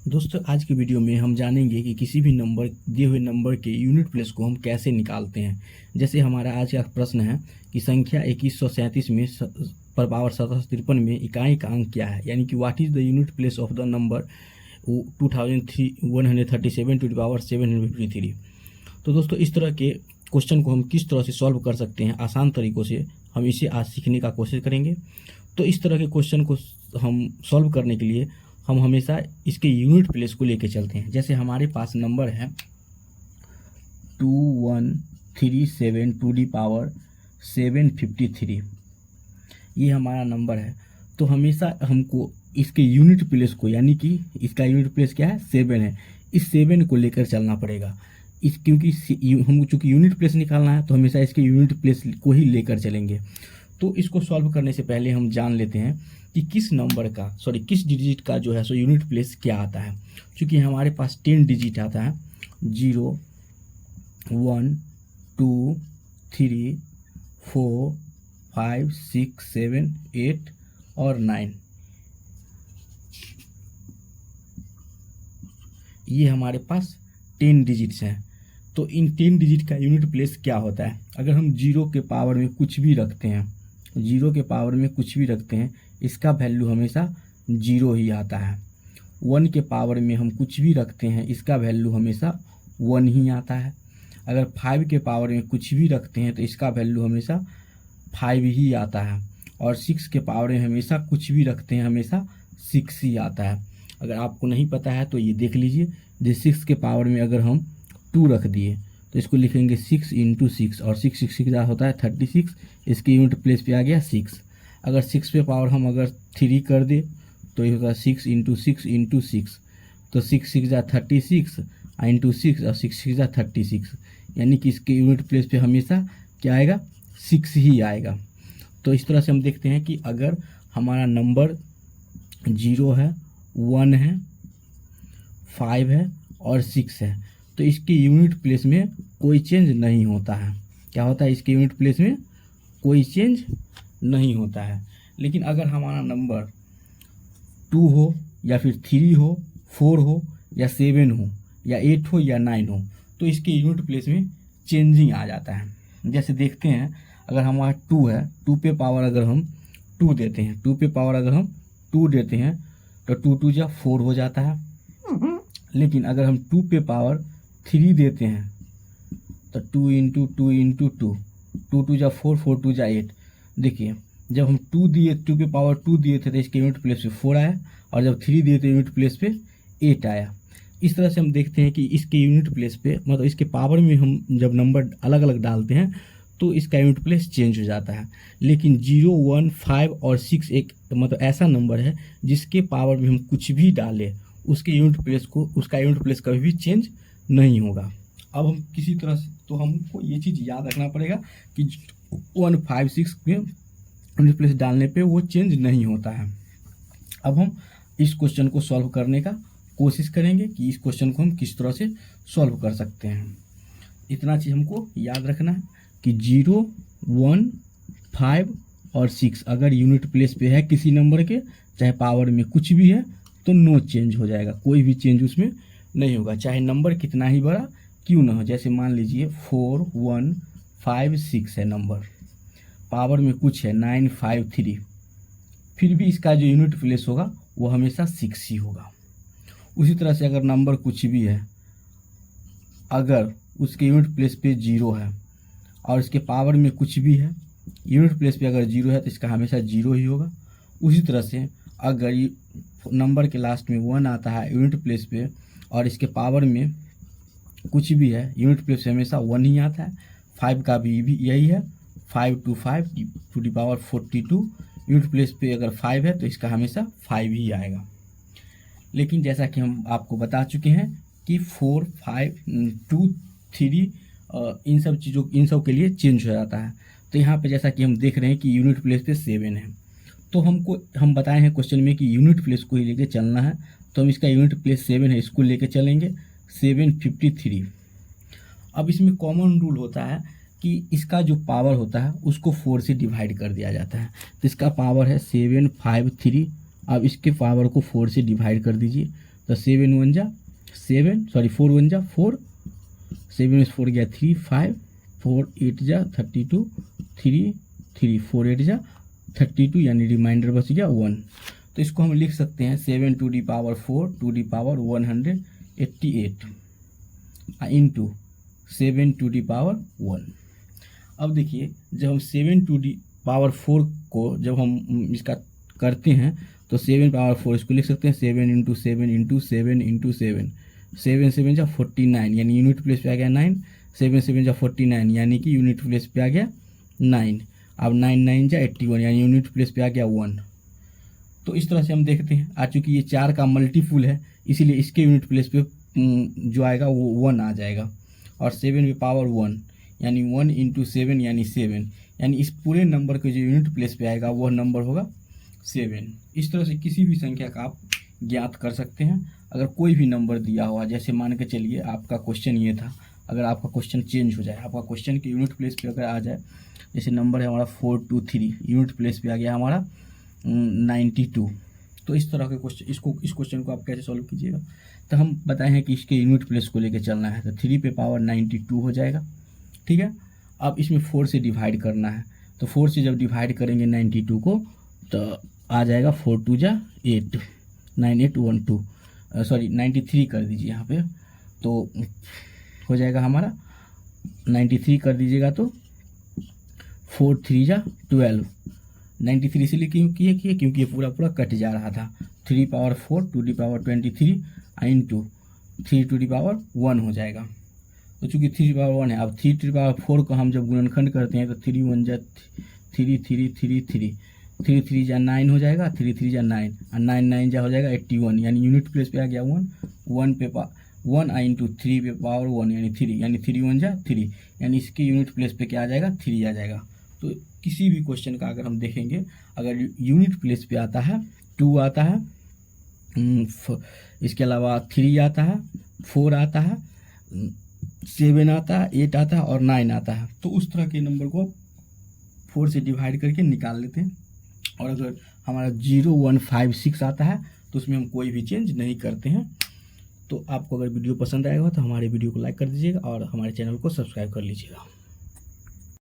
दोस्तों आज की वीडियो में हम जानेंगे कि किसी भी नंबर दिए हुए नंबर के यूनिट प्लेस को हम कैसे निकालते हैं। जैसे हमारा आज का प्रश्न है कि संख्या 2137 में पर पावर 753 में इकाई का अंक क्या है, यानी कि what is the unit place of the number 2137 to the power 753। तो दोस्तों इस तरह के क्वेश्चन को हम किस तरह से सॉल्व कर सकते हैं आसान तरीक़ों से, हम इसे आज सीखने का कोशिश करेंगे। तो इस तरह के क्वेश्चन को हम सॉल्व करने के लिए हम हमेशा इसके यूनिट प्लेस को लेके चलते हैं। जैसे हमारे पास नंबर है 2137 टू दी पावर 753, ये हमारा नंबर है। तो हमेशा हमको इसके यूनिट प्लेस को, यानी कि इसका यूनिट प्लेस क्या है, 7 है, इस 7 को लेकर चलना पड़ेगा। क्योंकि हमको चूँकि यूनिट प्लेस निकालना है तो हमेशा इसके यूनिट प्लेस को ही लेकर चलेंगे। तो इसको सॉल्व करने से पहले हम जान लेते हैं कि किस डिजिट का जो है सो यूनिट प्लेस क्या आता है। क्योंकि हमारे पास 10 डिजिट आता है, 0 1 2 3 4 5 6 7 8 और 9, ये हमारे पास 10 डिजिट्स हैं। तो इन 10 डिजिट का यूनिट प्लेस क्या होता है। अगर हम 0 के पावर में कुछ भी रखते हैं, 0 के पावर में कुछ भी रखते हैं, इसका वैल्यू हमेशा 0 ही आता है। 1 के पावर में हम कुछ भी रखते हैं, इसका वैल्यू हमेशा 1 ही आता है। अगर 5 के पावर में कुछ भी रखते हैं तो इसका वैल्यू हमेशा 5 ही आता है। और 6 के पावर में हमेशा कुछ भी रखते हैं, हमेशा 6 ही आता है। अगर आपको नहीं पता है तो ये देख लीजिए, जैसे 6 के पावर में अगर हम 2 रख दिए तो इसको लिखेंगे 6 × 6, और 6 6 6 होता है 36, इसके यूनिट प्लेस पे आ गया 6। अगर 6 पे पावर हम अगर 3 कर दे तो ये होता है 6 × 6 × 6, तो 6 6 36 × 6 और 6 6 36, यानी कि इसके यूनिट प्लेस पे हमेशा क्या आएगा, 6 ही आएगा। तो इस तरह से हम देखते हैं कि अगर हमारा नंबर 0 है, 1 है, 5 है और 6 है तो इसके यूनिट प्लेस में कोई चेंज नहीं होता है। क्या होता है, इसके यूनिट प्लेस में कोई चेंज नहीं होता है। लेकिन अगर हमारा नंबर 2 हो या फिर 3 हो, 4 हो या 7 हो या 8 हो या 9 हो तो इसके यूनिट प्लेस में चेंजिंग आ जाता है। जैसे देखते हैं, अगर हमारा 2 है, 2 पे पावर अगर हम 2 देते हैं, 2 पे पावर अगर हम 2 देते हैं तो 2 2 जा 4 हो जाता है। लेकिन अगर हम 2 पे पावर 3 देते हैं तो 2 × 2 × 2, 2 2 जा 4, 4 2 जा 8। देखिए जब हम 2 पे पावर 2 दिए थे तो इसके यूनिट प्लेस पे 4 आया, और जब 3 दिए तो यूनिट प्लेस पे 8 आया। इस तरह से हम देखते हैं कि इसके यूनिट प्लेस पे, मतलब इसके पावर में हम जब नंबर अलग अलग डालते हैं तो इसका यूनिट प्लेस चेंज हो जाता है। लेकिन 0 1 5 और 6 एक मतलब ऐसा नंबर है जिसके पावर में हम कुछ भी डालें उसका यूनिट प्लेस कभी भी चेंज नहीं होगा। अब हम किसी तरह से, तो हमको ये चीज़ याद रखना पड़ेगा कि 1 5 6 में यूनिट प्लेस डालने पे वो चेंज नहीं होता है। अब हम इस क्वेश्चन को सॉल्व करने का कोशिश करेंगे कि इस क्वेश्चन को हम किस तरह से सॉल्व कर सकते हैं। इतना चीज़ हमको याद रखना है कि 0 1 5 और 6 अगर यूनिट प्लेस पे है किसी नंबर के, चाहे पावर में कुछ भी है, तो नो चेंज हो जाएगा, कोई भी चेंज उसमें नहीं होगा, चाहे नंबर कितना ही बड़ा क्यों ना हो। जैसे मान लीजिए 4 1 5 6 है नंबर, पावर में कुछ है 9 5 3, फिर भी इसका जो यूनिट प्लेस होगा वो हमेशा 6 ही होगा। उसी तरह से अगर नंबर कुछ भी है, अगर उसके यूनिट प्लेस पे 0 है और इसके पावर में कुछ भी है, यूनिट प्लेस पे अगर 0 है तो इसका हमेशा 0 ही होगा। उसी तरह से अगर नंबर के लास्ट में 1 आता है यूनिट प्लेस पे और इसके पावर में कुछ भी है, यूनिट प्लेस पे हमेशा 1 ही आता है। 5 का भी यही है, 5 2 5 to the power 42, unit place पे अगर 5 है तो इसका हमेशा 5 ही आएगा। लेकिन जैसा कि हम आपको बता चुके हैं कि 4 5 2 3 इन सब के लिए चेंज हो जाता है। तो यहाँ पे जैसा कि हम देख रहे हैं कि यूनिट प्लेस पे 7 है, तो हम बताए हैं क्वेश्चन में कि यूनिट प्लेस को ही लेके चलना है। तो हम इसका यूनिट प्लेस 7 है, इसको लेके चलेंगे 753। अब इसमें कॉमन रूल होता है कि इसका जो पावर होता है उसको 4 से डिवाइड कर दिया जाता है। तो इसका पावर है 753, अब इसके पावर को 4 से डिवाइड कर दीजिए तो 7 1 जा 7, सॉरी 4 1 जा 4, 7 में 4 गया 3 5, 4 8 जा 32, 3 3 4 8 जा 32, यानी रिमाइंडर बच गया 1। तो इसको हम लिख सकते हैं 7 to the power 4 to the power 188 into 7 to the power 1। अब देखिए जब हम 7 टू दी पावर 4 को जब हम इसका करते हैं तो 7 पावर 4 इसको लिख सकते हैं 7 इंटू 7 इंटू 7 इंटू 7, 7 7 जा 49, यानी यूनिट प्लेस पे आ गया 9, 7 7 जा 49, यानी कि यूनिट प्लेस पे आ गया 9। अब 9 9 जा 81, यानी यूनिट प्लेस पे आ गया 1। तो इस तरह से हम देखते हैं, आ चूँकि ये 4 का मल्टीपुल है इसीलिए इसके यूनिट प्लेस पे जो आएगा वो 1 आ जाएगा, और 7 पे पावर 1 यानी 1 इंटू 7 यानी 7, यानी इस पूरे नंबर के जो यूनिट प्लेस पे आएगा वह नंबर होगा 7। इस तरह से किसी भी संख्या का आप ज्ञात कर सकते हैं। अगर कोई भी नंबर दिया हुआ, जैसे मान के चलिए आपका क्वेश्चन ये था, अगर आपका क्वेश्चन चेंज हो जाए, आपका क्वेश्चन के यूनिट प्लेस पे अगर आ जाए, जैसे नंबर है हमारा 423, यूनिट प्लेस पे आ गया हमारा 92, तो इस तरह के क्वेश्चन इस क्वेश्चन को आप कैसे सॉल्व कीजिएगा। तो हम बताए हैं कि इसके यूनिट प्लेस को लेकर चलना है, तो 3 पे पावर 92 हो जाएगा, ठीक है। अब इसमें 4 से डिवाइड करना है, तो 4 से जब डिवाइड करेंगे 92 को तो आ जाएगा 4 2 जा 8, 9812, सॉरी 93 कर दीजिए यहाँ पे, तो हो जाएगा हमारा 93 कर दीजिएगा तो 4 3 जा 12, 93 इसलिए क्यों किए क्योंकि ये पूरा कट जा रहा था। 3 power 4 to the power 23 into 3 to the power 1 हो जाएगा। तो चूँकि 3 पावर 1 है, अब 3 टू दी पावर 4 को हम जब गुणनखंड करते हैं तो 3 1 जा 3 3 3 3, 3 3 जा 9 हो जाएगा, 3 3 जा 9 और 9 9 जा हो जाएगा 81, यानी यूनिट प्लेस पे आ गया 1, 1 पे 1 इंटू 3 पे पावर 1 यानी 3, यानी 3 1 जा 3, यानी इसके यूनिट प्लेस पे क्या आ जाएगा 3 आ जाएगा। तो किसी भी क्वेश्चन का अगर हम देखेंगे, अगर यूनिट प्लेस पे आता है 2 आता है, इसके अलावा 3 आता है, 4 आता है, 7 आता है, 8 आता है और 9 आता है, तो उस तरह के नंबर को 4 से डिवाइड करके निकाल लेते हैं। और अगर हमारा 0 1 5 6 आता है तो उसमें हम कोई भी चेंज नहीं करते हैं। तो आपको अगर वीडियो पसंद आएगा तो हमारे वीडियो को लाइक कर दीजिएगा और हमारे चैनल को सब्सक्राइब कर लीजिएगा।